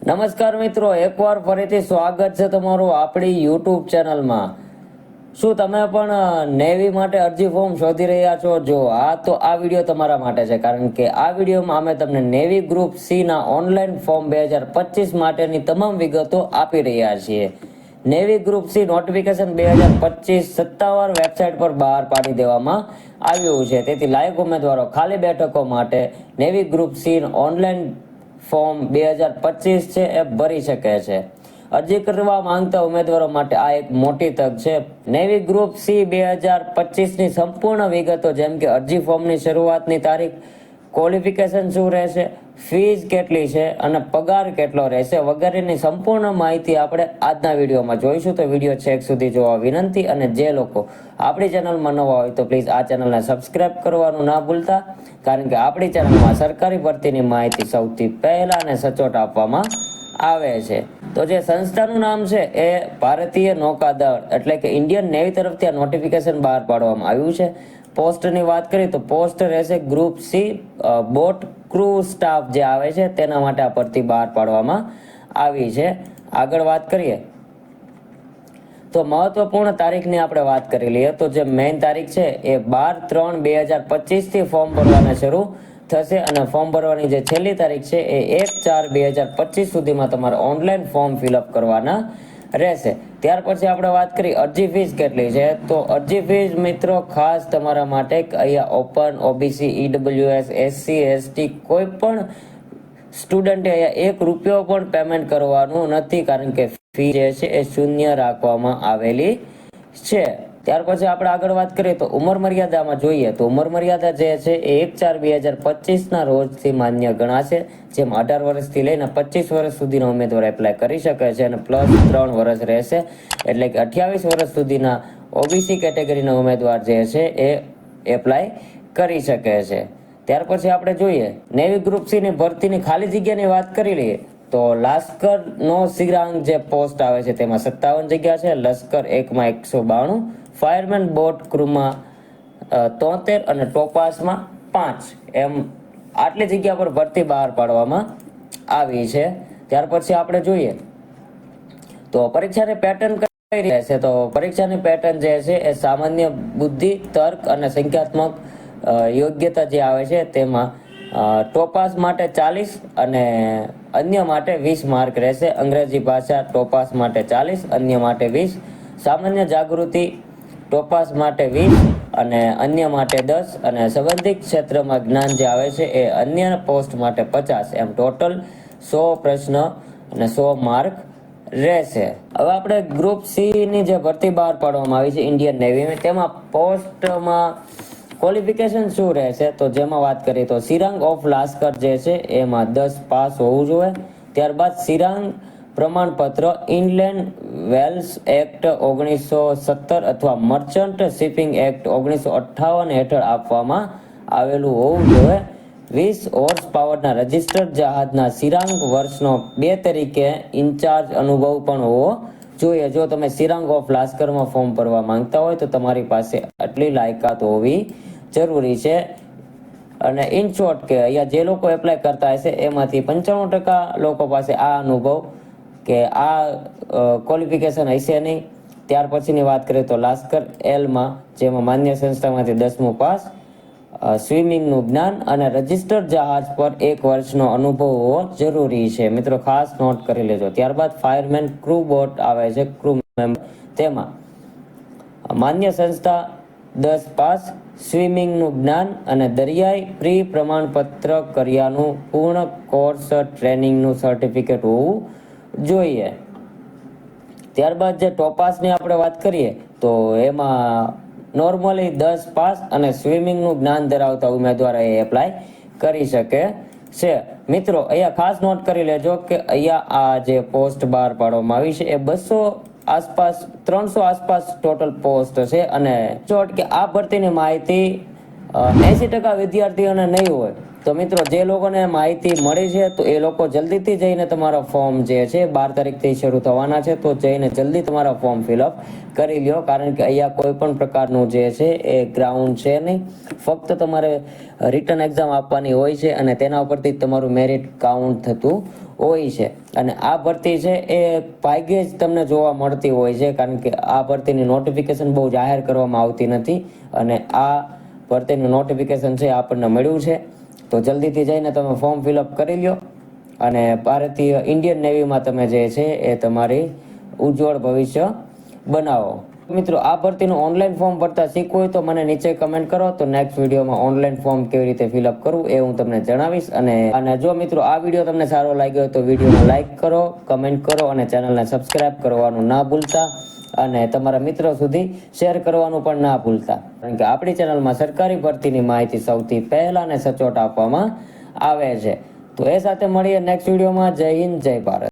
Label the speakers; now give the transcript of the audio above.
Speaker 1: નમસ્કાર મિત્રો, એકવાર ફરીથી સ્વાગત છે તમારું આપણી યુટ્યુબ ચેનલમાં. શું તમે પણ નેવી માટે અરજી ફોર્મ શોધી રહ્યા છો? જો તો આ વિડીયો તમારા માટે છે, કારણ કે આ વિડીયોમાં અમે તમને નેવી ગ્રુપ સી ના ઓનલાઈન ફોર્મ 2025 માટેની તમામ વિગતો આપી રહ્યા છીએ. નેવી ગ્રુપ સી નોટિફિકેશન 2025 સત્તાવાર વેબસાઇટ પર બહાર પાડી દેવામાં આવ્યું છે. તેથી લાયક ઉમેદવારો ખાલી બેઠકો માટે navy group C online form 2025 છે એ ભરી શકે છે. અરજી કરવા માંગતા ઉમેદવારો માટે આ એક મોટી તક છે. નેવી ગ્રુપ સી 2025 ની સંપૂર્ણ વિગતો, જેમ કે અરજી ફોર્મની શરૂઆતની તારીખ, ક્વોલિફિકેશન શું રહેશે, ફીસ કેટલી છે અને પગાર કેટલો રહેશે વગેરેની સંપૂર્ણ માહિતી આપણે આજના વિડીયોમાં જોઈશું. તો વિડીયો છેક સુધી જોવા વિનંતી. અને જે લોકો આપણી ચેનલમાં નવા હોય તો પ્લીઝ આ ચેનલને સબસ્ક્રાઇબ કરવાનું ના ભૂલતા, કારણ કે આપણી ચેનલમાં સરકારી ભરતીની માહિતી સૌથી પહેલા અને સચોટ આપવામાં આવે છે. તો જે સંસ્થાનું નામ છે એ ભારતીય નૌકાદળ એટલે કે ઇન્ડિયન નેવી તરફથી આ નોટિફિકેશન બહાર પાડવામાં આવ્યું છે. પોસ્ટની વાત કરીએ તો પોસ્ટ રહેશે group C boat crew staff જે આવે છે તેના માટે આ ભરતી બહાર પાડવામાં આવી છે. આગળ વાત કરીએ તો મહત્વપૂર્ણ તારીખની આપણે વાત કરી લઈએ તો જે મેઇન તારીખ છે એ 12/3/2025 થી ફોર્મ ભરવાના શરૂ થશે અને ફોર્મ ભરવાની જે છેલ્લી તારીખ છે એ 1/4/2025 સુધીમાં તમારે ઓનલાઈન ફોર્મ ફિલઅપ કરવાના રહેશે. ત્યાર પછી આપણે વાત કરીએ અરજી ફીસ કેટલી છે. તો અરજી ફીસ મિત્રો ખાસ તમારા માટે અહીંયા open, OBC, EWS, SC, ST કોઈ પણ સ્ટુડન્ટે અહીંયા ₹1 પણ પેમેન્ટ કરવાનું નથી, કારણ કે ફી જે છે એ શૂન્ય રાખવામાં આવેલી છે. ત્યાર પછી આપણે આગળ વાત કરીએ તો ઉંમર મર્યાદામાં જોઈએ તો ઉંમર મર્યાદા જે છે એ 1/4/2025 ના રોજથી માન્ય ગણાશે. જેમાં 18 વર્ષથી લઈને 25 વર્ષ સુધીના ઉમેદવાર એપ્લાય કરી શકે છે અને +3 વર્ષ રહેશે, એટલે કે 28 વર્ષ સુધીના ઓબીસી કેટેગરીના ઉમેદવાર જે છે એ એપ્લાય કરી શકે છે. ત્યાર પછી આપણે જોઈએ નેવી ગ્રુપ સી ની ભરતીની ખાલી જગ્યાની વાત કરી લઈએ તો લશ્કર નો સિરાંગ જે પોસ્ટ આવે છે તેમાં 57 જગ્યા છે, લશ્કર 1માં 192, ફાયરમેન બોટ ક્રૂમાં 73 અને ટોપાસમાં 5 એમ આટલી જગ્યા પર ભરતી બહાર પાડવામાં આવી છે. ત્યાર પછી આપણે જોઈએ તો પરીક્ષાની પેટર્ન કઈ રહેશે. તો પરીક્ષાની પેટર્ન જે છે એ સામાન્ય બુદ્ધિ, તર્ક અને સંખ્યાત્મક યોગ્યતા જે આવે છે તેમાં ટોપાસ માટે 40 અને અન્ય માટે 20 માર્ક રહેશે. અંગ્રેજી ભાષા ટોપાસ માટે 40, અન્ય માટે 20. સામાન્ય જાગૃતિ ટોપાસ માટે 20 અને અન્ય માટે 10. અને સંબંધિત ક્ષેત્રમાં જ્ઞાન જે આવે છે એ અન્ય પોસ્ટ માટે 50. એમ ટોટલ 100 પ્રશ્ન અને 100 માર્ક રહેશે. હવે આપણે ગ્રુપ સી ની જે ભરતી બહાર પાડવામાં આવી છે ઇન્ડિયન નેવીમાં, તેમાં પોસ્ટમાં ક્વોલિફિકેશન શું રહેશે. તો જેમાં વાત કરીએ તો સિરાંગ ઓફ લાસ્કર જે છે એમાં 10 પાસ હોવું જોઈએ. ત્યારબાદ સિરાંગ પ્રમાણપત્ર ઇનલેન્ડ વેલ્સ એક્ટ 1970 અથવા મર્ચન્ટ શિપિંગ એક્ટ 1958 હેઠળ આપવામાં આવેલું હોવું જોઈએ. 20 હોર્સ પાવરના રજિસ્ટર્ડ જહાજના સિરાંગ વર્ષનો 2 તરીકે ઇન્ચાર્જ અનુભવ પણ હોવો જોઈએ. જો તમે સિરાંગ ઓફ લાસ્કરમાં ફોર્મ ભરવા માંગતા હોય તો તમારી પાસે આટલી લાયકાત હોવી જરૂરી છે. અને ઇન શોર્ટ કે અહીંયા જે લોકો એપ્લાય કરતા હશે એમાંથી 95% લોકો પાસે આ અનુભવ કે આ ક્વોલિફિકેશન હશે નહીં. ત્યાર પછીની વાત કરીએ તો લાસ્કર એલમાં, જેમાં માન્ય સંસ્થામાંથી 10મું પાસ, સ્વિમિંગનું જ્ઞાન અને રજિસ્ટર્ડ જહાજ પર 1 વર્ષનો અનુભવ હોવો જરૂરી છે. મિત્રો ખાસ નોટ કરી લેજો. ત્યારબાદ ફાયરમેન ક્રૂ બોટ આવે છે, ક્રૂ મેમ્બર, તેમાં માન્ય સંસ્થા 10 પાસ, સ્વિમિંગનું જ્ઞાન અને દરિયાઈ પ્રી પ્રમાણપત્ર કર્યાનું પૂર્ણ કોર્સ ટ્રેનિંગનું સર્ટિફિકેટ હોવું જોઈએ. ત્યારબાદ જે ટોપાસની આપણે વાત કરીએ તો એમાં નોર્મલી 10 પાસ અને સ્વિમિંગનું જ્ઞાન ધરાવતા ઉમેદવાર એ એપ્લાય કરી શકે છે. મિત્રો અહીંયા ખાસ નોટ કરી લેજો કે અહીંયા આ જે પોસ્ટ બહાર પાડવામાં આવી છે એ 200 આસપાસ 300 આસપાસ ટોટલ પોસ્ટ છે. અને શોર્ટ કે આ ભરતીની માહિતી 80% વિદ્યાર્થીઓને નહીં હોય. તો મિત્રો જે લોકોને માહિતી મળી છે તો એ લોકો જલ્દીથી જઈને તમારા ફોર્મ જે છે 12 તારીખથી શરૂ થવાના છે, તો જઈને જલ્દી તમારા ફોર્મ ફિલઅપ કરી લ્યો, કારણ કે અહીંયા કોઈ પણ પ્રકારનું જે છે એ ગ્રાઉન્ડ છે નહીં. ફક્ત તમારે રિટર્ન એક્ઝામ આપવાની હોય છે અને તેના ઉપરથી તમારું મેરિટ કાઉન્ટ થતું હોય છે. અને આ ભરતી છે એ ભાગ્યે જ તમને જોવા મળતી હોય છે, કારણ કે આ ભરતીની નોટિફિકેશન બહુ જાહેર કરવામાં આવતી નથી. અને આ ભરતીનું નોટિફિકેશન છે આપણને મળ્યું છે, તો જલ્દીથી જઈને તમે ફોર્મ ફિલઅપ કરી લ્યો અને ભારતીય ઇન્ડિયન નેવીમાં તમે જે છે એ તમારી ઉજ્જવળ ભવિષ્ય બનાવો. મિત્રો, આ ભરતીનું ઓનલાઈન ફોર્મ ભરતા શીખવું હોય તો મને નીચે કમેન્ટ કરો, તો નેક્સ્ટ વિડીયોમાં ઓનલાઈન ફોર્મ કેવી રીતે ફિલઅપ કરવું એ હું તમને જણાવીશ. અને જો મિત્રો આ વિડીયો તમને સારો લાગ્યો તો વિડીયોને લાઈક કરો, કમેન્ટ કરો અને ચેનલને સબસ્ક્રાઇબ કરવાનું ના ભૂલતા. અને તમારા મિત્રો સુધી શેર કરવાનું પણ ના ભૂલતા, કારણ કે આપણી ચેનલમાં સરકારી ભરતીની માહિતી સૌથી પહેલા અને સચોટ આપવામાં આવે છે. તો એ સાથે મળીએ નેક્સ્ટ વિડીયોમાં. જય હિન્દ, જય ભારત.